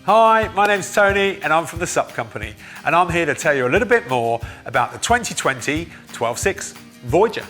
Hi, my name's Tony and I'm from the SUP Company, and I'm here to tell you a little bit more about the 2020 12'6 Voyager.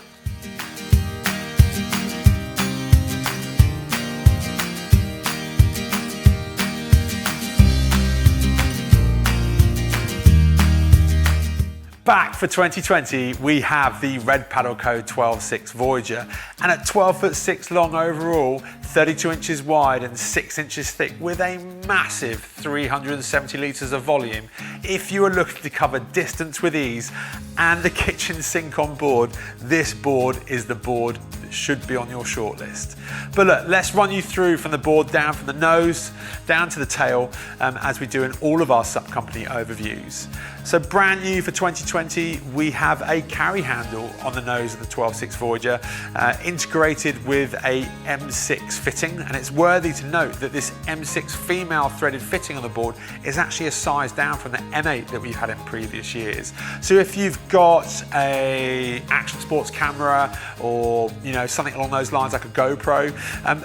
Back for 2020, we have the Red Paddle Co 12'6 Voyager, and at 12'6" long overall, 32 inches wide and 6 inches thick with a massive 370 litres of volume. If you are looking to cover distance with ease and the kitchen sink on board, this board is the board that should be on your shortlist. But look, let's run you through from the board down from the nose down to the tail as we do in all of our SUP Company overviews. So brand new for 2020, we have a carry handle on the nose of the 12'6 Voyager, integrated with a M6 fitting, and it's worthy to note that this M6 female threaded fitting on the board is actually a size down from the M8 that we've had in previous years. So if you've got a action sports camera or something along those lines like a GoPro,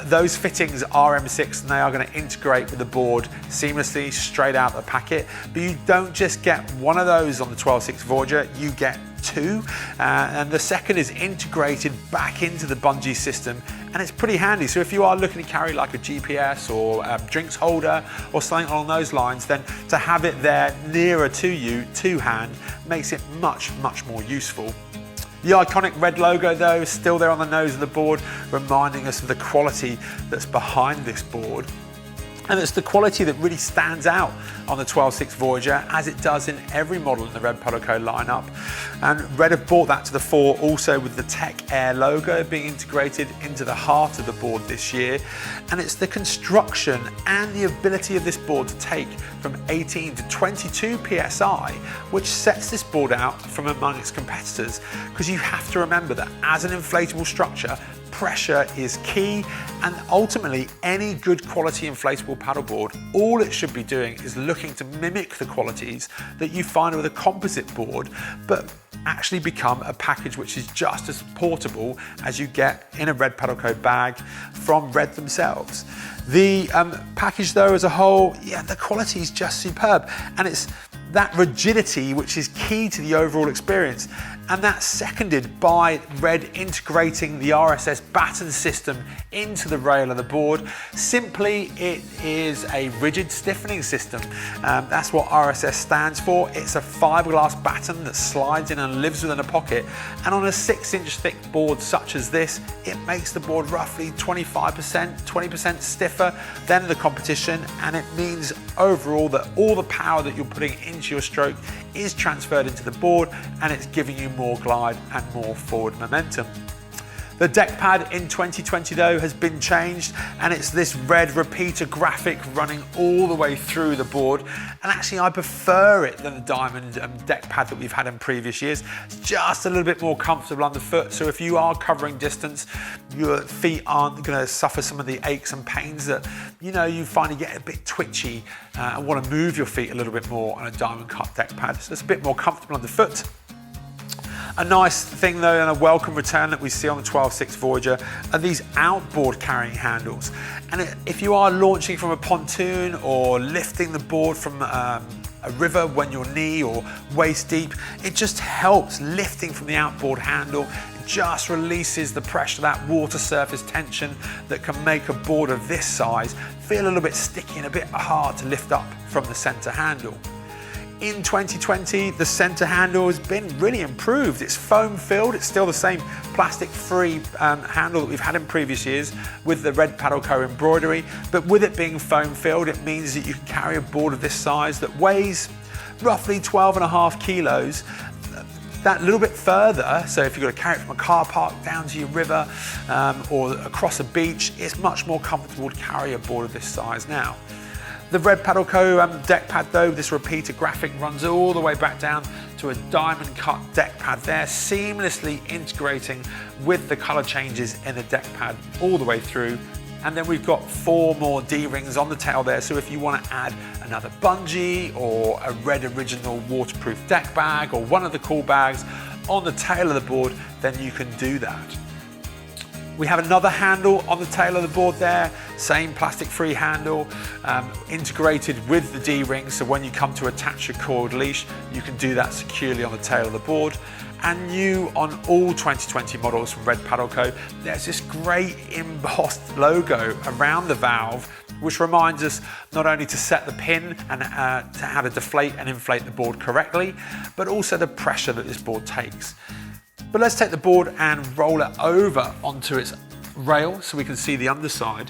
those fittings are M6 and they are going to integrate with the board seamlessly straight out the packet. But you don't just get one of those on the 12'6 Voyager, you get two, and the second is integrated back into the bungee system, and it's pretty handy. So if you are looking to carry like a GPS or a drinks holder or something along those lines, then to have it there nearer to you, to hand, makes it much more useful. The iconic red logo though is still there on the nose of the board, reminding us of the quality that's behind this board. And it's the quality that really stands out on the 12'6 Voyager, as it does in every model in the Red Paddle Co lineup. And Red have brought that to the fore also with the Tech Air logo being integrated into the heart of the board this year. And it's the construction and the ability of this board to take from 18 to 22 PSI, which sets this board out from among its competitors, because you have to remember that as an inflatable structure, pressure is key, and ultimately any good quality inflatable paddleboard, all it should be doing is looking to mimic the qualities that you find with a composite board, but actually become a package which is just as portable as you get in a Red Paddle Co bag from Red themselves. The package though as a whole, the quality is just superb, and it's that rigidity which is key to the overall experience, and that's seconded by Red integrating the RSS batten system into the rail of the board. Simply, it is a rigid stiffening system. That's what RSS stands for. It's a fiberglass batten that slides in and lives within a pocket, and on a 6-inch thick board such as this, it makes the board roughly 20% stiffer than the competition, and it means overall that all the power that you're putting into your stroke is transferred into the board, and it's giving you more glide and more forward momentum. The deck pad in 2020 though has been changed, and it's this red repeater graphic running all the way through the board, and actually I prefer it than the diamond deck pad that we've had in previous years. It's just a little bit more comfortable underfoot, so if you are covering distance, your feet aren't going to suffer some of the aches and pains that you find you get a bit twitchy and want to move your feet a little bit more on a diamond cut deck pad. So it's a bit more comfortable underfoot. A nice thing though, and a welcome return that we see on the 12'6 Voyager, are these outboard carrying handles. And if you are launching from a pontoon or lifting the board from a river when you're knee or waist deep, it just helps lifting from the outboard handle. It just releases the pressure, that water surface tension that can make a board of this size feel a little bit sticky and a bit hard to lift up from the center handle. In 2020, the center handle has been really improved. It's foam filled. It's still the same plastic-free handle that we've had in previous years with the Red Paddle Co embroidery, but with it being foam filled, it means that you can carry a board of this size that weighs roughly 12.5 kilos. That little bit further, so if you've got to carry it from a car park down to your river or across a beach, it's much more comfortable to carry a board of this size now. The Red Paddle Co deck pad though, this repeater graphic runs all the way back down to a diamond cut deck pad there, seamlessly integrating with the color changes in the deck pad all the way through. And then we've got 4 more D-rings on the tail there, so if you want to add another bungee or a Red original waterproof deck bag or one of the cool bags on the tail of the board, then you can do that. We have another handle on the tail of the board there, Same plastic-free handle, integrated with the D-ring, so when you come to attach your coiled leash, you can do that securely on the tail of the board. And new on all 2020 models from Red Paddle Co, there's this great embossed logo around the valve, which reminds us not only to set the pin and to how to deflate and inflate the board correctly, but also the pressure that this board takes. But let's take the board and roll it over onto its rail so we can see the underside.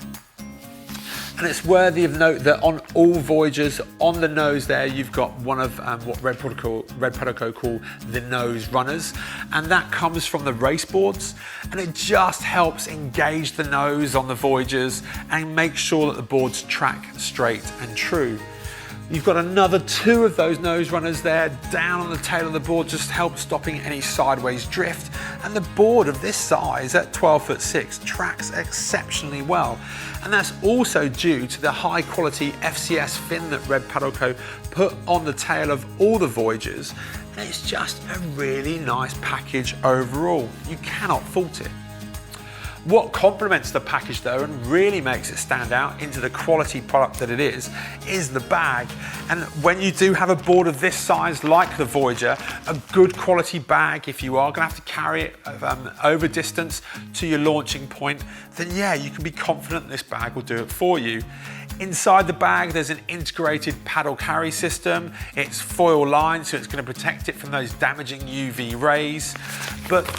And it's worthy of note that on all Voyagers, on the nose there, you've got one of what Red Paddle Co call the nose runners. And that comes from the race boards. And it just helps engage the nose on the Voyagers and make sure that the boards track straight and true. You've got another 2 of those nose runners there down on the tail of the board, just help stopping any sideways drift. And the board of this size at 12'6" tracks exceptionally well. And that's also due to the high quality FCS fin that Red Paddle Co put on the tail of all the Voyagers. And it's just a really nice package overall. You cannot fault it. What complements the package though and really makes it stand out into the quality product that it is the bag. And when you do have a board of this size like the Voyager, a good quality bag, if you are going to have to carry it over distance to your launching point, then yeah, you can be confident this bag will do it for you. Inside the bag, there's an integrated paddle carry system. It's foil lined, so it's going to protect it from those damaging UV rays. But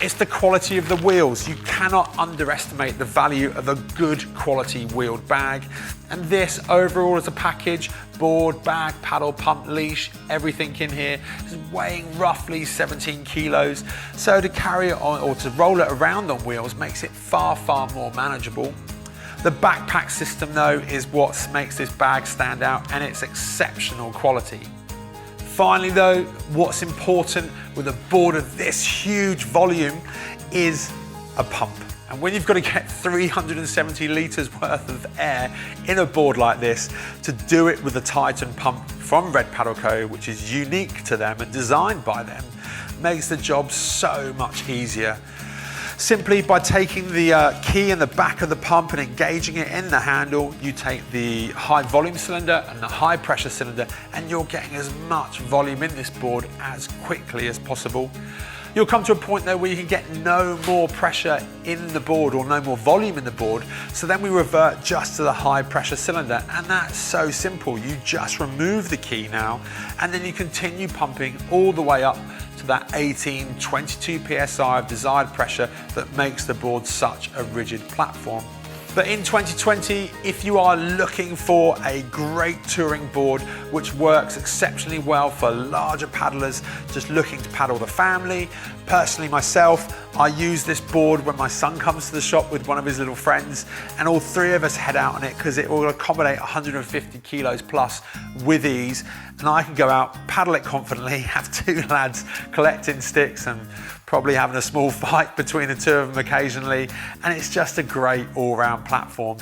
it's the quality of the wheels. You cannot underestimate the value of a good quality wheeled bag. And this overall as a package, board, bag, paddle, pump, leash, everything in here is weighing roughly 17 kilos. So to carry it on or to roll it around on wheels makes it far, far more manageable. The backpack system though is what makes this bag stand out, and it's exceptional quality. Finally though, what's important with a board of this huge volume is a pump. And when you've got to get 370 litres worth of air in a board like this, to do it with a Titan pump from Red Paddle Co, which is unique to them and designed by them, makes the job so much easier. Simply by taking the key in the back of the pump and engaging it in the handle, you take the high volume cylinder and the high pressure cylinder, and you're getting as much volume in this board as quickly as possible. You'll come to a point though where you can get no more pressure in the board or no more volume in the board, so then we revert just to the high pressure cylinder, and that's so simple. You just remove the key now and then you continue pumping all the way up to that 18-22 psi of desired pressure that makes the board such a rigid platform. But in 2020, if you are looking for a great touring board which works exceptionally well for larger paddlers just looking to paddle the family, personally myself, I use this board when my son comes to the shop with one of his little friends, and all 3 of us head out on it because it will accommodate 150 kilos plus with ease, and I can go out, paddle it confidently, have 2 lads collecting sticks and probably having a small fight between the 2 of them occasionally, and it's just a great all-round platform.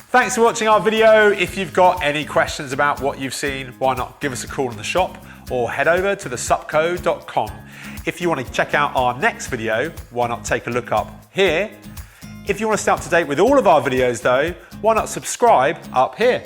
Thanks for watching our video. If you've got any questions about what you've seen, why not give us a call in the shop or head over to thesupco.com. If you want to check out our next video, why not take a look up here? If you want to stay up to date with all of our videos though, why not subscribe up here?